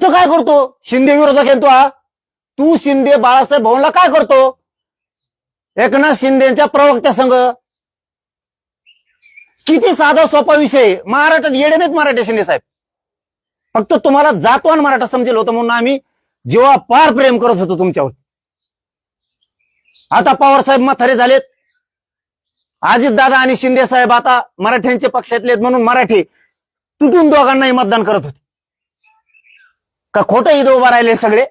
इथं काय करतो? शिंदे विरोधात येतो हा. तू शिंदे बाळासाहेब भाऊंला काय करतो? एकनाथ शिंदेच्या प्रवक्त्या संघ. किती साधा सोपा विषय. महाराष्ट्रात येडे नाहीत मराठे शिंदे साहेब. फक्त तुम्हाला जातवान मराठा समजेल होतं म्हणून आम्ही जेव्हा पार प्रेम करत होतो तुमच्यावर. आता पवार साहेब म्हातारे झालेत. अजित दादा आणि शिंदे साहेब आता मराठ्यांचे पक्षातले म्हणून मराठी तुटून दोघांनाही मतदान करत होते का? खोटं इथं उभा राहिले सगळे.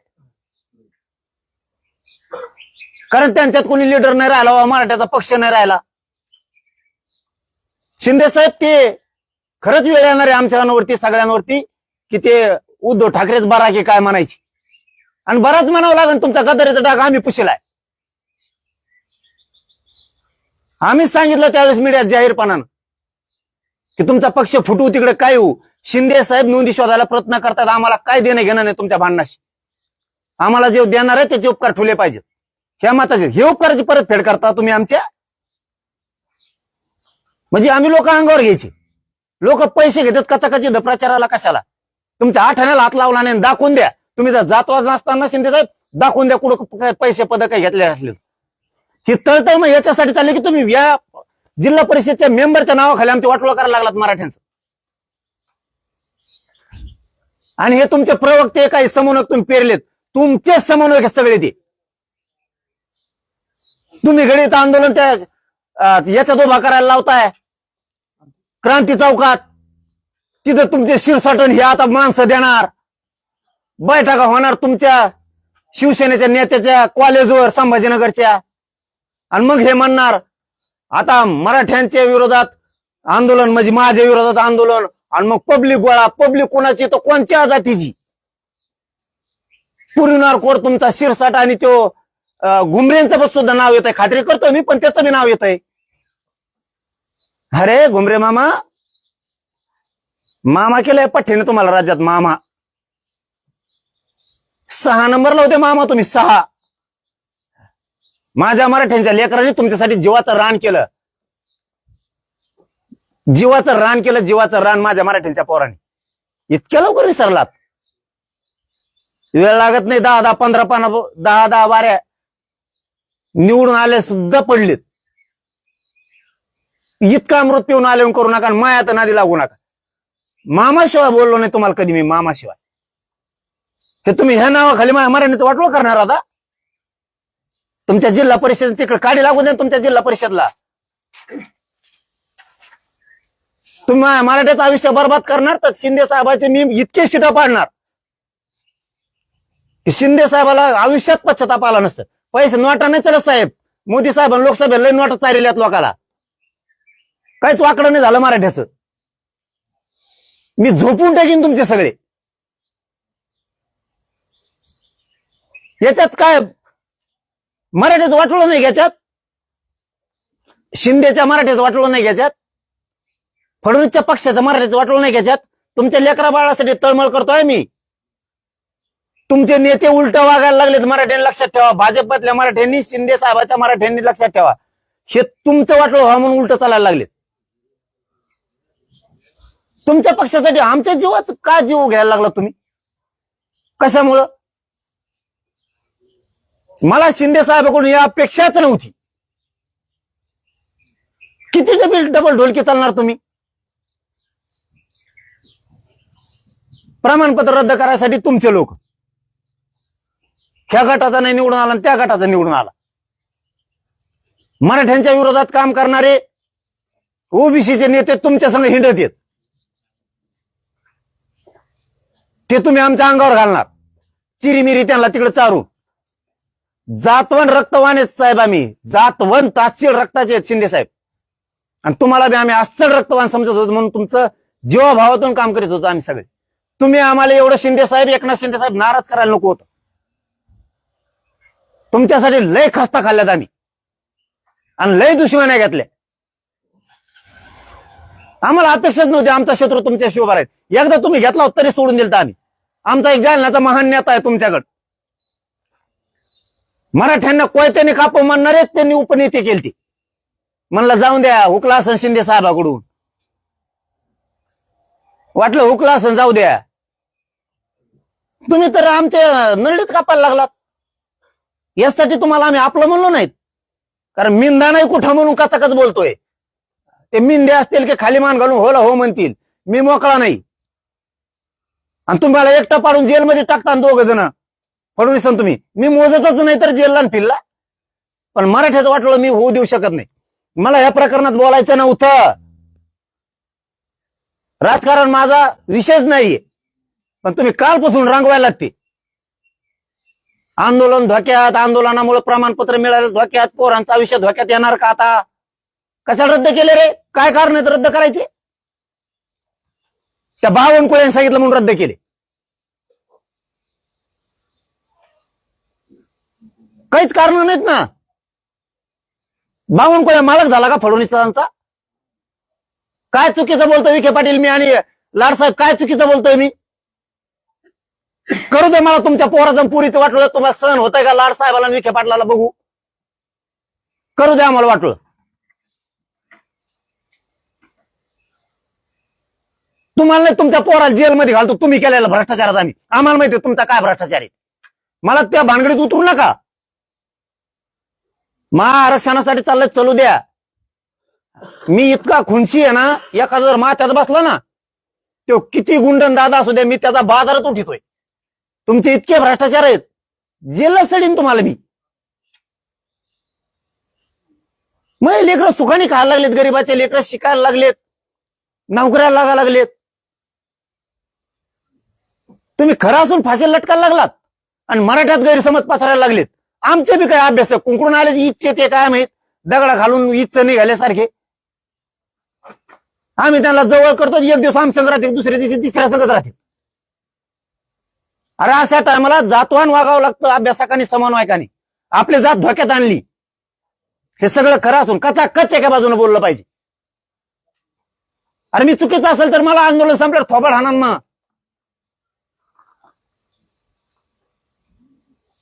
कारण त्यांच्यात कोणी लिडर नाही राहिला, मराठ्याचा पक्ष नाही राहिला. शिंदे साहेब ते खरंच वेळ येणार आहे आमच्यावरती सगळ्यांवरती की ते उद्धव ठाकरेच बरा की काय म्हणायची. आणि बराच म्हणावं लागेल. तुमचा गद्दारीचा डाग आम्ही पुशीलाय. आम्हीच सांगितलं त्यावेळेस मीडियात जाहीरपणानं की तुमचा पक्ष फुटू तिकडे काय होऊ. शिंदे साहेब नोंदी शोधायला प्रयत्न करतात. आम्हाला काय देणं घेणं नाही तुमच्या भांडणाशी. आम्हाला जे देणार आहे त्याचे उपकार ठेवले पाहिजेत. ह्या मताचे हे उपकाराची परतफेड करता तुम्ही आमच्या. म्हणजे आम्ही लोक अंगावर घ्यायचे. लोक पैसे घेतात कचाकची प्रचाराला कशाला? तुमच्या आठाण्याला हात लावला नाही. दाखवून द्या. तुम्ही जर जातवाद नसताना शिंदे साहेब दाखवून द्या कुठं पैसे पद काही घेतले असले. ही तळतळ मग याच्यासाठी चालली की तुम्ही या जिल्हा परिषदच्या मेंबरच्या नावाखाली आमची वाटोळा करायला लागलात मराठ्यांचं. आणि हे तुमचे प्रवक्ते काही समन्वयक तुम्ही पेरलेत. तुमचेच समन्वयक सगळे ते. तुम्ही गणित आंदोलन त्या याचा उभा करायला लावताय क्रांती चौकात. तिथं तुमचे शिरसाटण हे आता माणसं देणार. बैठका होणार तुमच्या शिवसेनेच्या नेत्याच्या कॉलेजवर संभाजीनगरच्या. आणि मग हे म्हणणार आता मराठ्यांच्या विरोधात आंदोलन म्हणजे माझ्या विरोधात आंदोलन. आणि मग पब्लिक गोळा. पब्लिक कोणाची? तर कोणत्या जातीची? पुरीनार कोर तुमचा शिरसाट आणि तो घुमरेंचं सुद्धा नाव येत आहे. खात्री करतो मी, पण त्याचं बी नाव येत आहे. अरे घुमरे मामा. मामा केलंय पठ्ठीने तुम्हाला राज्यात मामा. 6 नंबरला होते मामा तुम्ही. 6. माझ्या मराठ्यांच्या लेकरांनी तुमच्यासाठी जीवाचं रान केलं. जीवाचं रान केलं. जीवाचं रान माझ्या मराठ्यांच्या पोरांनी. इतक्या लवकर विसरलात? वेळ लागत नाही. 10-10 15 10-10 वाऱ्या निवडून आले सुद्धा पडलेत. इतका अमृत पिऊन आले करू नका. माया तर नादी लागू नका. मामाशिवाय बोललो नाही तुम्हाला कधी मी. मामाशिवाय हे तुम्ही ह्या नावाखाली मराठ्यांचं वाटोळं करणार आता. तुमच्या जिल्हा परिषद तिकडे काढी लागू दे. तुमच्या जिल्हा परिषदला तुम्ही मराठ्याचं आयुष्य बर्बाद करणार. तर शिंदे साहेबांचे मी इतके शिटा पाडणार की शिंदे साहेबाला आयुष्यात पश्चाताप आला नसतं. पैसे नोटा नाही चलत साहेब. मोदी साहेबांनी लोकसभेला लई नोटा चाललेल्यात लोकाला. काहीच वाकडं नाही झालं मराठ्याचं. मी झोपून टाकीन तुमचे सगळे. याच्यात काय मराठ्याचं वाटोळं नाही घ्याच्यात. शिंदेच्या मराठ्याचं वाटोळं नाही घ्याच्यात. फडणवीसच्या पक्षाचं मराठ्याचं वाटोळं नाही घ्याच्यात. तुमच्या लेकरा बाळासाठी तळमळ करतोय मी. तुमचे नेते उलट वागायला लागलेत मराठ्यांनी. लक्षात ठेवा. भाजपातल्या मराठ्यांनी, शिंदे साहेबाच्या मराठ्यांनी लक्षात ठेवा. हे तुमचं वाटोळं व्हा म्हणून उलट चालायला लागलेत. तुमच्या पक्षासाठी आमच्या जीवात का जीव घ्यायला लागला तुम्ही? कशामुळं? मला शिंदे साहेबांकडून या अपेक्षाच नव्हती. किती डबल ढोलकी चालणार तुम्ही? प्रमाणपत्र रद्द करायसाठी तुमचे लोक ह्या गटाचा नाही निवडून आला आणि त्या गटाचा निवडून आला. मराठ्यांच्या विरोधात काम करणारे ओबीसीचे नेते तुमच्या संग हिंडत येत. ते तुम्ही आमच्या अंगावर घालणार. चिरीमिरी त्यांना तिकडे चारून. जातवन रक्तवान आहेत साहेब आम्ही. जातवन तासील रक्ताचे आहेत शिंदे साहेब. आणि तुम्हाला बी आम्ही अस्सल रक्तवान समजत होतो म्हणून तुमचं जीवाभावातून काम करीत होतो आम्ही सगळे. तुम्ही आम्हाला एवढं शिंदे साहेब, एकनाथ शिंदे साहेब नाराज करायला नको होतं. तुमच्यासाठी लय खस्ता खाल्ल्यात आम्ही आणि लय दुश्मन्या घेतल्या. आम्हाला अपेक्षाच नव्हती. आमचा शत्रू तुमच्या शिवार आहेत. एकदा तुम्ही घेतला होता तरी सोडून दिलता आम्ही. आमचा एक जालन्याचा महान नेता आहे तुमच्याकडे. मराठ्यांना कोयत्याने कापू म्हणणारे त्यांनी उपनेते केली. म्हणलं जाऊन द्या, हुकला असन शिंदे साहेबाकडून. वाटलं हुकला असन जाऊ द्या. तुम्ही तर आमच्या नरडीत कापायला लागलात. यासाठी तुम्हाला आम्ही आपलं म्हणलो नाहीत, कारण मिंदा नाही कुठं म्हणून कचाकच बोलतोय. ते मिंदे असतील की खाली मान घालून होला हो म्हणतील, मी मोकळा नाही. आणि तुम्हाला एकटं पाडून जेलमध्ये टाकता दोघ जण फडणवीस तुम्ही. मी मोजतच नाही तर जेलला फिरला, पण मराठ्याचं वाटलं मी होऊ देऊ शकत नाही. मला या प्रकरणात बोलायचं नव्हतं. राजकारण माझा विषयच नाहीये, पण तुम्ही कालपासून रंगवायला ते आंदोलन धोक्यात, आंदोलनामुळे प्रमाणपत्र मिळालं धोक्यात, पोरांचं आयुष्य धोक्यात येणार का आता? कशाला रद्द केले रे? काय कारण आहेत रद्द करायचे? त्या बावनकुळ्यांनी सांगितलं म्हणून रद्द केले. काहीच कारण नाहीत ना. बावनकुळ्या मालक झाला का फडणवीसांचा? काय चुकीचं बोलतोय विखे पाटील मी आणि लाडसाहेब? काय चुकीचं बोलतोय मी? करू दे मला तुमच्या पोराचं पुरीचं वाटलं. तुम्हाला सहन होतंय का लाडसाहेबाला विखे पाटलाला बघू? करू दे आम्हाला वाटलं. तुम्हाला नाही तुमच्या पोराला जेलमध्ये घालतो तुम्ही केलेला भ्रष्टाचारात आम्ही. आम्हाला माहिती तुमचा काय भ्रष्टाचार आहे. मला त्या भानगडीत उतरू नका. महाआरक्षणासाठी चाललंय चलू द्या. मी इतका खुनशी आहे ना, एखादा जर माथ्यात बसला ना, तो किती गुंडन दादा असू द्या, मी त्याचा बाजारात उठितोय. तुमचे इतके भ्रष्टाचार आहेत, जेलला सडीन तुम्हाला मी. मग लेकरं सुखाने खायला लागलेत, गरीबाचे लेकरं शिकायला लागलेत, नोकऱ्याला लागायला लागलेत. तुम्ही खरं असून फाशीला लटकायला लागलात आणि मराठ्यात गैरसमज पसरायला लागलेत. आमचे बी काय अभ्यास कुंकडून आले इच्छे ते काय माहित, दगडा घालून इच्छ निघाल्यासारखे. आम्ही त्यांना जवळ करतो, एक दिवस आम संघ राहतील, दुसऱ्या दिवशी तिसऱ्या संघच राहतील. अरे अशा टायमाला जातवान वागावं लागतं, अभ्यासकांनी समन्वयकांनी. आपली जात धोक्यात आणली, हे सगळं खरं असून कच एका बाजूने बोललं पाहिजे. अरे मी चुकीचं असेल तर मला आंदोलन संपलं थोबड हाणन. मग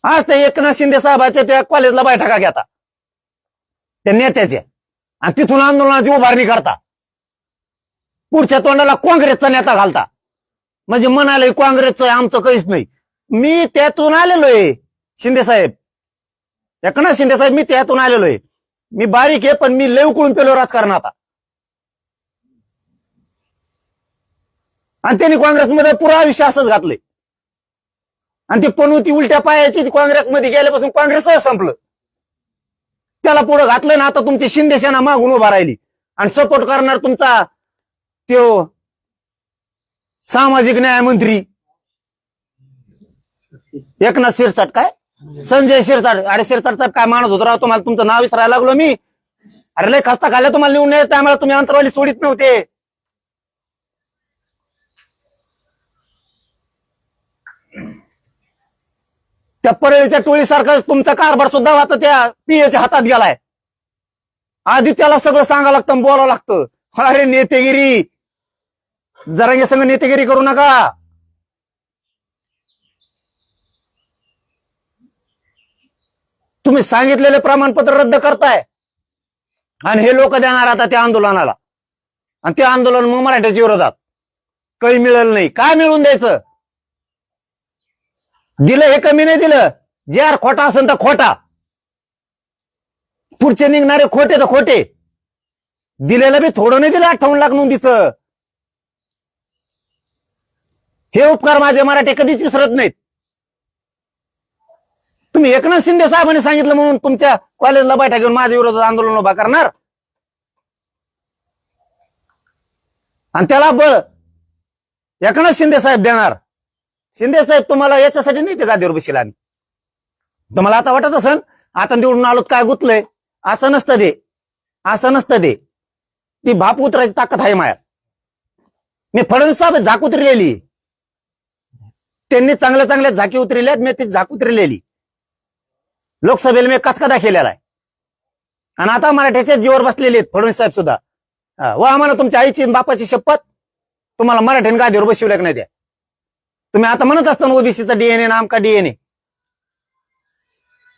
आज ते एकनाथ शिंदे साहेबाच्या त्या कॉलेजला बैठका घेता त्या नेत्याच्या, आणि तिथून आंदोलनाची उभारणी करता. पुढच्या तोंडाला काँग्रेसचा नेता घालता, म्हणजे म्हणाले काँग्रेसचं आमचं काहीच नाही. मी त्यातून आलेलो आहे शिंदे साहेब, एकनाथ शिंदे साहेब, मी त्यातून आलेलो आहे. मी बारीक आहे, पण मी लय उकळून पेलो राजकारण आता. आणि त्यांनी काँग्रेसमध्ये पुरा आयुष्य असंच घातलंय. आणि ती पनवती उलट्या पायाची काँग्रेसमध्ये गेल्यापासून काँग्रेस संपलं. त्याला पुढे घातलं ना, आता तुमची शिंदे सेना मागून उभा राहिली आणि सपोर्ट करणार तुमचा त्यो सामाजिक न्याय मंत्री एकनाथ शिरसाट, काय संजय शिरसाट. अरे शिरसाट साहेब काय मानत होतो राव, तुम्हाला तुमचं नाव विसरायला लागलो मी. अरे लय खस्ता खाल्ल्या तुम्हाला निवडून नाही, त्यामुळे तुम्ही अंतरवाली सोडित नव्हते. त्या परळीच्या टोळीसारखा तुमचा कारभार सुद्धा आता त्या पीएच्या हातात गेलाय. आधी त्याला सगळं सांगावं लागतं, बोलावं लागतं. अरे नेतेगिरी, जरांगे संघ नेतेगिरी करू नका. तुम्ही सांगितलेले प्रमाणपत्र रद्द करताय आणि हे लोक देणार आता त्या आंदोलनाला, आणि ते आंदोलन मग मराठ्याच्या विरोधात. काही मिळेल नाही. काय मिळून द्यायचं? दिलं हे कमी नाही दिलं. जे आर खोटा असेल तर खोटा, पुढचे निघणारे खोटे तर खोटे. दिलेलं बी थोडं नाही दिलं 58 लाख नोंदीचं. हे उपकार माझे मराठे कधीच विसरत नाहीत. तुम्ही एकनाथ शिंदे साहेबांनी सांगितलं म्हणून तुमच्या कॉलेजला बैठक घेऊन माझ्या विरोधात आंदोलन उभा करणार, आणि त्याला बळ एकनाथ शिंदे साहेब देणार. शिंदे साहेब तुम्हाला याच्यासाठी नाही ते गादीवर बसला. तुम्हाला आता वाटत असेल आता निवडून आलोत काय गुतलंय, असं नसतं ते. असं नसतं ते. ती बाप उतरायची ताकद आहे मायात. मी फडणवीस साहेब झाक उतरलेली, त्यांनी चांगल्या चांगल्या झाकी उतरल्यात, मी ती झाक उतरलेली. लोकसभेला मी कचकदा केलेला आहे, आणि आता मराठ्याच्या जीवावर बसलेले आहेत फडणवीस साहेब सुद्धा. व आम्हाला तुमच्या आईची बापाची शपथ, तुम्हाला मराठ्याने गादीवर बसवल्या नाही द्या. तुम्ही आता म्हणत असताना ओबीसीचा डीएनए ना आमका डीएनए,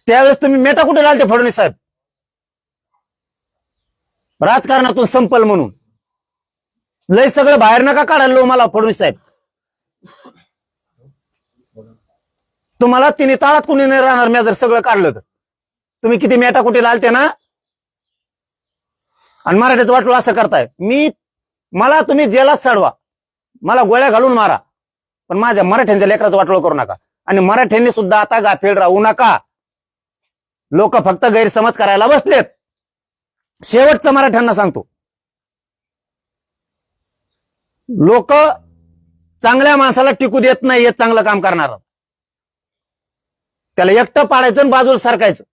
त्यावेळेस तुम्ही मेटा कुठे घालते फडणवीस साहेब? राजकारणातून संपल म्हणून लय सगळं बाहेर नका काढायला मला फडणवीस साहेब. तुम्हाला तिने ताळात कुणी नाही राहणार. मी जर सगळं काढलं तर तुम्ही किती मेटाकुटीला आलते ना, आणि मराठ्याचं वाटलं असं करताय. मला तुम्ही जेलात चढवा, मला गोळ्या घालून मारा, पण माझ्या मराठ्यांच्या लेकराचं वाटोळं करू नका. आणि मराठ्यांनी सुद्धा आता गाफील राहू नका. लोक फक्त गैरसमज करायला बसलेत. शेवटचं मराठ्यांना सांगतो, लोक चांगल्या माणसाला टिकू देत नाही. हे चांगलं काम करणार त्याला एकटं पाडायचं आणि बाजूला सरकायचं,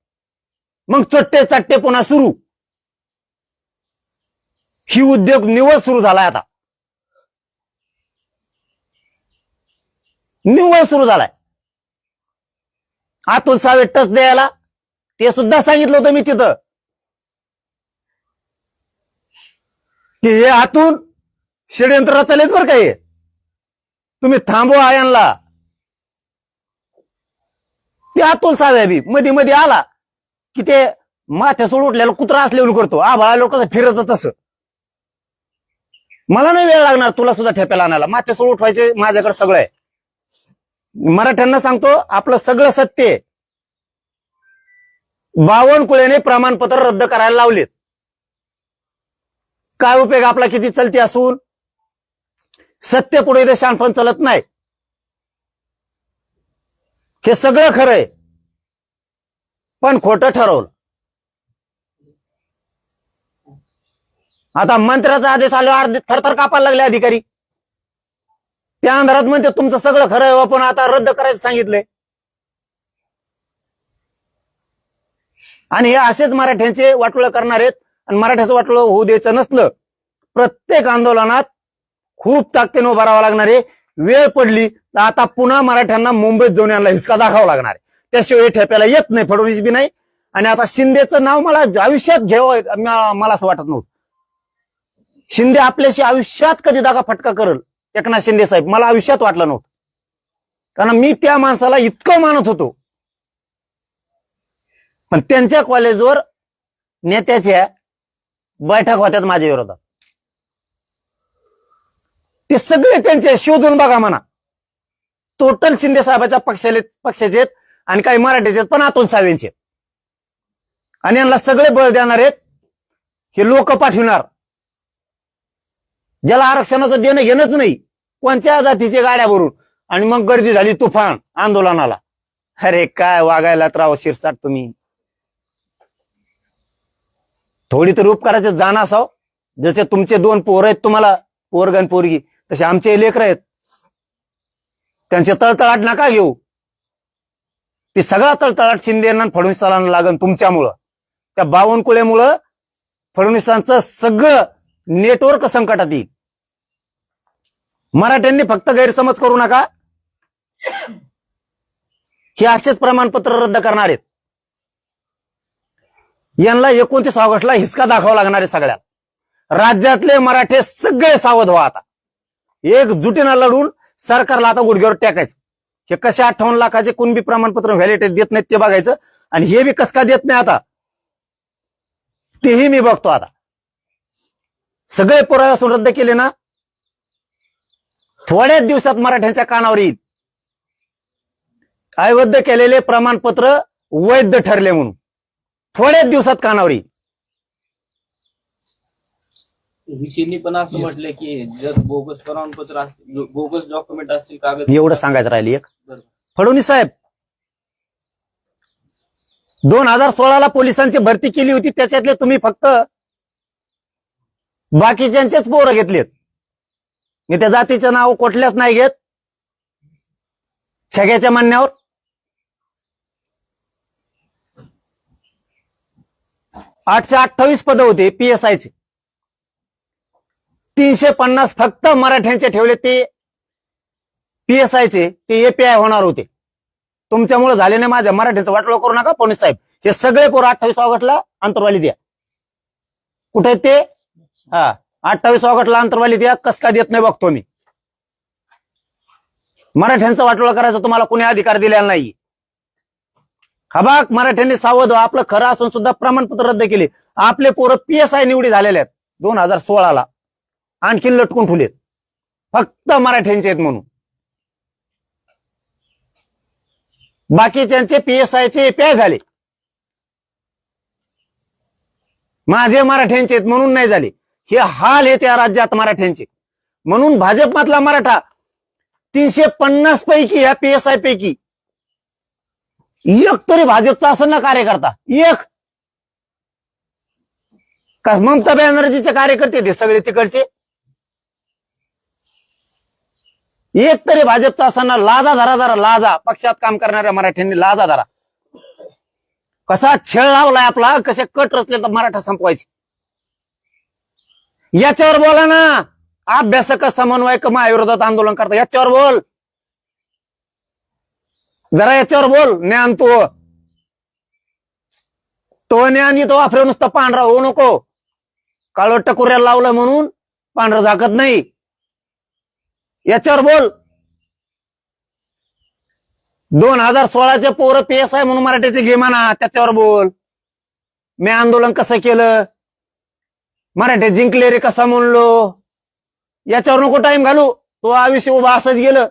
मग चट्टे चट्टे पुन्हा सुरू. ही उद्योग निव्वळ सुरू झालाय. आता निव्वळ सुरू झालाय. अतुल सावे टच द्यायला ते सुद्धा सांगितलं होतं मी तिथं, की हे आतून षडयंत्र रचलेच बरं काय, तुम्ही थांबवा यांना. ते अतुल सावे बी मध्ये मध्ये आला की ते माथ्यासोड उठल्याला कुत्रा असल्यावर करतो. आभाळा लोकांचं फिरत तसं. मला नाही वेळ लागणार तुला सुद्धा ठेप्याला आणायला. माथ्यासोड उठवायचे माझ्याकडे सगळं आहे. मराठ्यांना सांगतो, आपलं सगळं सत्य आहे. बावनकुळेने प्रमाणपत्र रद्द करायला लावलेत. काय उपयोग आपला किती चलती असून? सत्य पुढे इथे शानपण चलत नाही. हे सगळं खरंय, पण खोटं ठरवलं. आता मंत्र्याचा आदेश आल्यावर अर्धे थरथर कापायला लागले अधिकारी. त्या अंधारात म्हणते तुमचं सगळं खरं आहे, पण आता रद्द करायचं सांगितलंय. आणि हे असेच मराठ्यांचे वाटोळं करणार आहेत. आणि मराठ्याचं वाटोळं होऊ द्यायचं नसलं, प्रत्येक आंदोलनात खूप ताकदीने उभा राहावं लागणार आहे. वेळ पडली तर आता पुन्हा मराठ्यांना मुंबईत जाऊन यांना हिसका दाखवावा लागणार आहे. त्याशिवाय ठेप्याला येत नाही. फडणवीस बी नाही. आणि आता शिंदेचं नाव मला आयुष्यात घ्यावं, मला असं वाटत नव्हतं. शिंदे आपल्याशी आयुष्यात कधी दागा फटका करल, एकनाथ शिंदे साहेब, मला आयुष्यात वाटलं नव्हतं. कारण मी त्या माणसाला इतकं मानत होतो. पण त्यांच्या कॉलेजवर नेत्याच्या बैठक होत्यात माझ्या विरोधात. ते सगळे त्यांचे शोधून बघा म्हणा. टोटल शिंदे साहेबाच्या पक्षाचे आहेत आणि काही मराठीचे आहेत, पण अतुल सावेंचे. आणि यांना सगळे बळ देणार आहेत हे लोक पाठवणार. ज्याला आरक्षणाचं देणं घेणंच नाही, कोणत्या जातीच्या गाड्या भरून, आणि मग गर्दी झाली तुफान आंदोलनाला. अरे काय वागायला राव शिरसाट तुम्ही. थोडी तर उपकाराचे जाण असाव. जसे तुमचे 2 पोर आहेत, तुम्हाला पोरगण पोरगी, तसे आमचे लेकर आहेत. त्यांचे तळतळाट नका घेऊ. ते सगळा तळतळाट शिंदेना फडणवीसाला लागन तुमच्यामुळं. त्या बावनकुळेमुळं फडणवीसांचं सगळं नेटवर्क संकटात येईल. मराठ्यांनी फक्त गैरसमज करू नका. हे असेच प्रमाणपत्र रद्द करणार आहेत. यांना 29 ऑगस्टला हिसका दाखवावा लागणार आहे सगळ्यात. राज्यातले मराठे सगळे सावध व्हा. आता एकजुटीनं लढून सरकारला आता गुडघ्यावर टाकायचं. हे कसे 58 लाखाचे कुणबी प्रमाणपत्र व्हॅलिडिटी देत नाहीत ते बघायचं. आणि हे बी कस का देत नाही आता तेही मी बघतो. आता सगळे पुरावे असून रद्द केले ना, थोड्याच दिवसात मराठ्यांच्या कानावर येईल अवैध केलेले प्रमाणपत्र वैध ठरले म्हणून. थोड्याच दिवसात कानावर येईल. विषयींनी पण असं म्हटलंय की जर बोगस प्रमाणपत्र असतील, बोगस डॉक्युमेंट असतील, कागद, एवढं सांगायचं राहिली एक. फडणवीस साहेब 2016ला पोलिसांची भरती केली होती, त्याच्यातले तुम्ही फक्त बाकीच्यांचेच पोरं घेतलेत. मी त्या जातीचं नाव कुठल्याच नाही घेत. छग्याच्या म्हणण्यावर 828 पद होते PSIचे. 350 फक्त मराठ्यांचे ठेवले. ते PSIचे ते API होणार होते. तुमच्यामुळे झाले नाही. माझ्या मराठीचं वाटलं करू नका फडणवीस साहेब. हे सगळे पोरं 28 ऑगस्टला अंतरवाली द्या. कुठे ते? 28 ऑगस्टला अंतरवाली द्या. कस का देत नाही बघतो मी. मराठ्यांचं वाटोळं करायचं तुम्हाला कुणी अधिकार दिलेला नाही. हबाक मराठ्यांनी सावध व्हा. आपलं खरं असून सुद्धा प्रमाणपत्र रद्द केले. आपले पोरं PSI निवडी झालेले आहेत 2016ला. आणखी लटकून ठेवलेत फक्त मराठ्यांचे आहेत म्हणून. बाकीच्यांचे PSIचे एपीआय झाले, माझे मराठ्यांचे आहेत म्हणून नाही झाले. हे हाल आहेत या राज्यात मराठ्यांचे. म्हणून भाजपमधला मराठा 350 पैकी या PSI पैकी एक तरी भाजपचा असेल ना कार्यकर्ता, एक का ममता बॅनर्जीचे कार्यकर्ते ते सगळे तिकडचे, एक तरी भाजपचा असताना लाजा धरा, जरा लाजा, पक्षात काम करणाऱ्या मराठ्यांनी लाजा धरा. कसा छळ लावलाय आपला, कसे कट रचले तर मराठा संपवायचे. याच्यावर बोला ना. अभ्यासक समन्वयक महाविरोधात आंदोलन करता, याच्यावर बोल, जरा याच्यावर बोल. ज्ञान तो ज्ञान तो वापरे नुसतं पांढरा होऊ नको. काळं टकुऱ्याला लावलं म्हणून पांढरं झाकत नाही. याच्यावर बोल. 2016चे पोरं PSI म्हणून मराठीचे घे म्हणा, त्याच्यावर बोल. मी आंदोलन कसं केलं, मराठी जिंकले रे कसा म्हणलो, याच्यावर नको टाइम घालू. तो आयुष्य उभा असंच गेलं.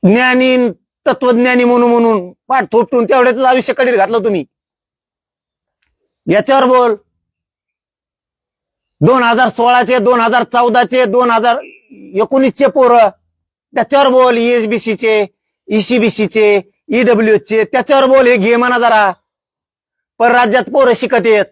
ज्ञानी तत्वज्ञानी म्हणून पाठ थोपटून तेवढ्याच आयुष्य कडील घातलं तुम्ही. याच्यावर बोल. 2016चे, 2014चे, 2019चे पोरं, त्याच्यावर बोल. ESBCचे, ECBCचे, EWHचे, त्याच्यावर बोल. हे घे म्हणा जरा. परराज्यात पोरं शिकत येत,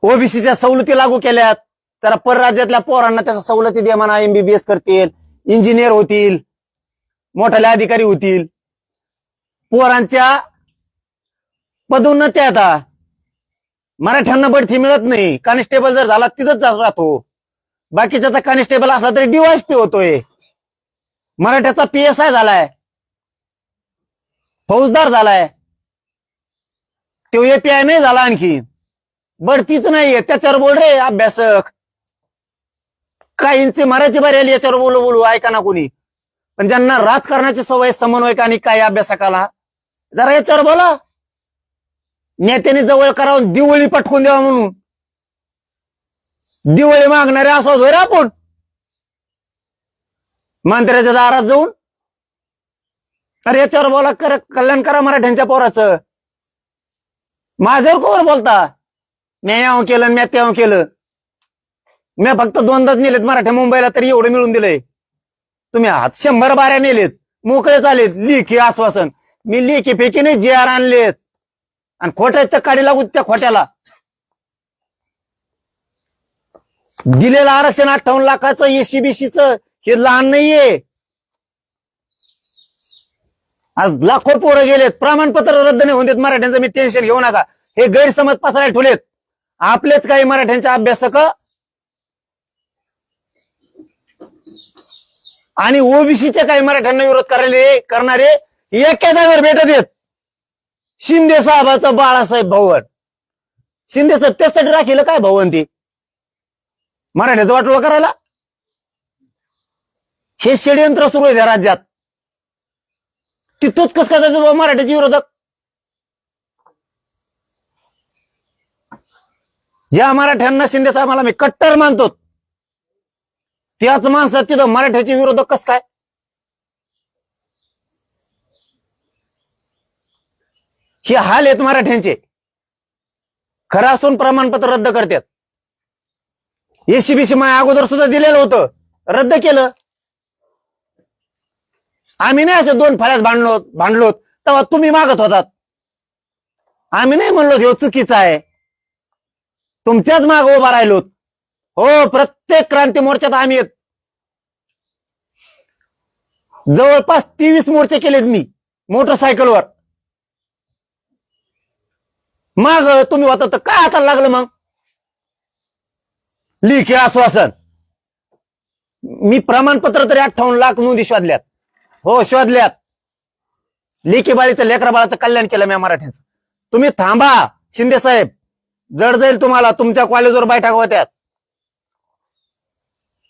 OBCच्या सवलती लागू केल्यात, तर परराज्यातल्या पोरांना त्याच्या सवलती दे म्हणा. MBBS करतील, इंजिनियर होतील, मोठाले अधिकारी होतील. पोरांच्या पदोन्नत्या आता मराठ्यांना बढती मिळत नाही. कॉन्स्टेबल जर झाला तिथंच राहतो, बाकीचा कॉन्स्टेबल असला तरी DYSP होतोय. मराठ्याचा PSI झालाय, फौजदार झालाय, तो API नाही झाला, आणखी बढतीच नाहीये. त्याच्यावर बोल रे अभ्यासक. काहींचे मराठी बरे आली याच्यावर बोलू ऐका ना कोणी, पण ज्यांना राजकारणाची सवय समन्वयकांनी काय अभ्यासकाला, जरा याच्यावर बोला. नेत्याने जवळ करावून दिवाळी पटकून द्यावा म्हणून दिवाळी मागणारे असं होय रे आपण. मंत्र्याच्या दारात जाऊन अरे याच्यावर बोला, कल्याण करा मराठ्यांच्या पोराचं. माझ्यावर कोण बोलता, मी यावं केलं, मी त्यावं केलं. मी फक्त 2दाच नेलेत मराठ्या मुंबईला, तरी एवढं मिळून दिलंय. तुम्ही 100 बाऱ्या नेलेत, मोकळे चालेत. लेखी आश्वासन, मी लेखी फेकी नाही JR आणलेत, आणि खोट्याच्या काडी लागू त्या खोट्याला. दिलेलं आरक्षण 58 लाखाचं ECBCचं हे लहान नाहीये. आज लाखो पोरं गेलेत, प्रमाणपत्र रद्द नाही होऊन देत मराठ्यांचं. मी टेन्शन घेऊ नका, हे गैरसमज पसरायला ठेवलेत आपलेच काही मराठ्यांचे अभ्यासक आणि OBCचे काही मराठ्यांना विरोध करणारे एका जागेवर भेटत येत. शिंदे साहेबाचं बाळासाहेब भवन, शिंदे साहेब त्यासाठी राखील काय भवन ते मराठ्याचं वाटोळं करायला. हे षडयंत्र सुरू आहे त्या राज्यात. तिथंच कस काय मराठ्याचे विरोधक. ज्या मराठ्यांना शिंदे साहेबांना मी कट्टर मानतो, त्याच माणसात तिथं मराठ्याचे विरोधक कस काय. हे हाल आहेत मराठ्यांचे. खरं असून प्रमाणपत्र रद्द करतात. ECBC माय अगोदर सुद्धा दिलेलं होतं, रद्द केलं. आम्ही नाही असे 2 फळ्यात भांडलो तेव्हा तुम्ही मागत होतात. आम्ही नाही म्हणलो हे चुकीचं आहे, तुमच्याच माग उभा राहिलो. हो, प्रत्येक क्रांती मोर्चात आम्ही जवळपास 23 मोर्चे केलेत मी मोटरसायकलवर. मग तुम्ही होता तर काय हाताला लागलं मग. लेखी आश्वासन, मी प्रमाणपत्र तरी 58 लाख नोंदी शोधल्यात. हो शोधल्यात. लेखी बाळीचं लेकरा बाळाचं कल्याण केलं मी मराठ्यांचं. तुम्ही थांबा शिंदे साहेब, जड जाईल तुम्हाला. तुमच्या कॉलेजवर बैठक होत्यात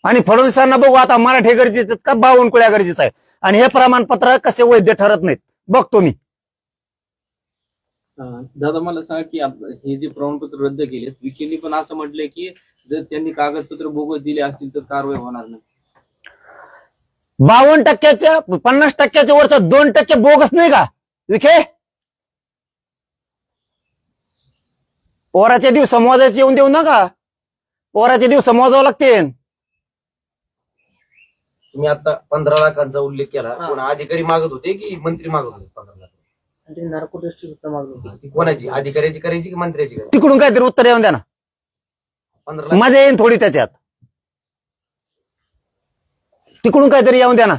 आणि फडणवीसांना बघू आता मराठी गरजेचं का बावनकुळ्या गरजेचं आहे, आणि हे प्रमाणपत्र कसे वैध ठरत नाहीत बघतो मी. दादा मला सांगा की हे जे प्रमाणपत्र रद्द केले, विखेंनी पण असं म्हटलंय की जर त्यांनी कागदपत्र बोगस दिले असतील तर कारवाई होणार नाही. 52%च्या 50%च्या वरचा 2% बोगस नाही का विखे? पोराचे दिवस मोजायचे येऊन देऊ नका. पोराचे दिवस मोजावं लागतील. तुम्ही आता 15 लाखांचा उल्लेख केला. कोण अधिकारी मागत होते की मंत्री मागत होते 15 लाख? ती कोणाची, अधिकाऱ्याची करायची की मंत्र्याची करायची? तिकडून काहीतरी उत्तर येऊन द्या ना. 15 लाख मजा येईन थोडी त्याच्यात. तिकडून काहीतरी येऊन द्या ना.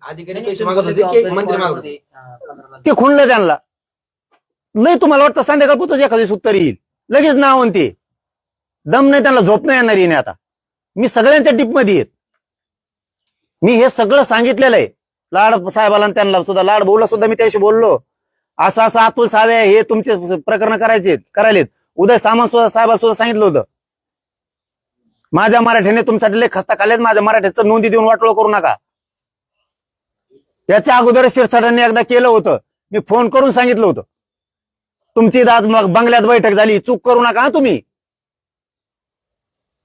अधिकारी पैसे मागत होते की मंत्री मागत होते? ते खुणलं त्यांना. लय तुम्हाला वाटतं संध्याकाळपुरतच एखादी उत्तर येईल लगेच नाव ते. दम नाही त्यांना, झोप नाही येणार येणे. आता मी सगळ्यांच्या टिपमध्ये येत. मी हे सगळं सांगितलेलं आहे लाड साहेबाला आणि त्यांना सुद्धा. लाड भाऊला सुद्धा मी त्याशी बोललो. असं असं अतुल सावे हे तुमचे प्रकरण करायलेत. उदय सामंत सुद्धा साहेबाला सुद्धा सांगितलं होतं. माझ्या मराठीने तुमच्यासाठी लय खस्ता खाल्लेत. माझ्या मराठीचं नोंदी देऊन वाटोळ करू नका. याच्या अगोदर शिरसाटांनी एकदा केलं होतं. मी फोन करून सांगितलं होतं तुमची आज बंगल्यात बैठक झाली, चूक करू नका तुम्ही.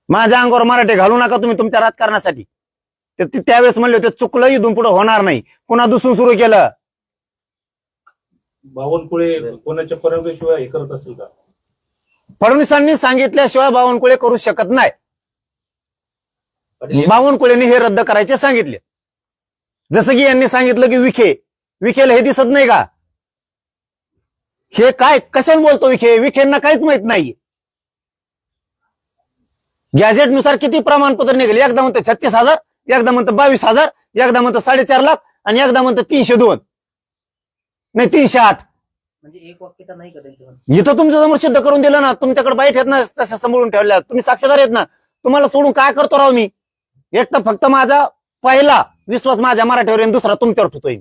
माझ्या अंगावर मराठी घालू नका तुम्ही तुमच्या राजकारणासाठी. त्यावेळेस म्हणले होते चुकलं, इथून पुढे होणार नाही. पुन्हा दुसरं सुरू केलं. बावनकुळे कोणाच्या परवानगीशिवाय हे करत असेल का? फडणवीसांनी सांगितल्याशिवाय बावनकुळे करू शकत नाही. पाटील, बावनकुळेंनी हे रद्द करायचे सांगितले. जसं की यांनी सांगितलं की विखेला हे दिसत नाही का? हे काय कशाने बोलतो विखेंना काहीच माहित नाही. गॅजेटनुसार किती प्रमाणपत्र निघाले? एकदा म्हणतं 36,000, एकदा म्हणतं 22,000, एकदा म्हणतं 4.5 लाख आणि एकदा म्हणतं 302 नाही 308. म्हणजे एक वाक्य तर नाही का त्यांच्यावर? इथं तुमच्या समोर सिद्ध करून दिलं ना. तुमच्याकडे बाईट आहेत ना, तशा सांभाळून ठेवल्या. तुम्ही साक्षीदार आहेत ना. तुम्हाला सोडून काय करतो राव मी? एक तर फक्त माझा पहिला विश्वास माझ्या मराठीवर आणि दुसरा तुमच्यावर ठेवतोय.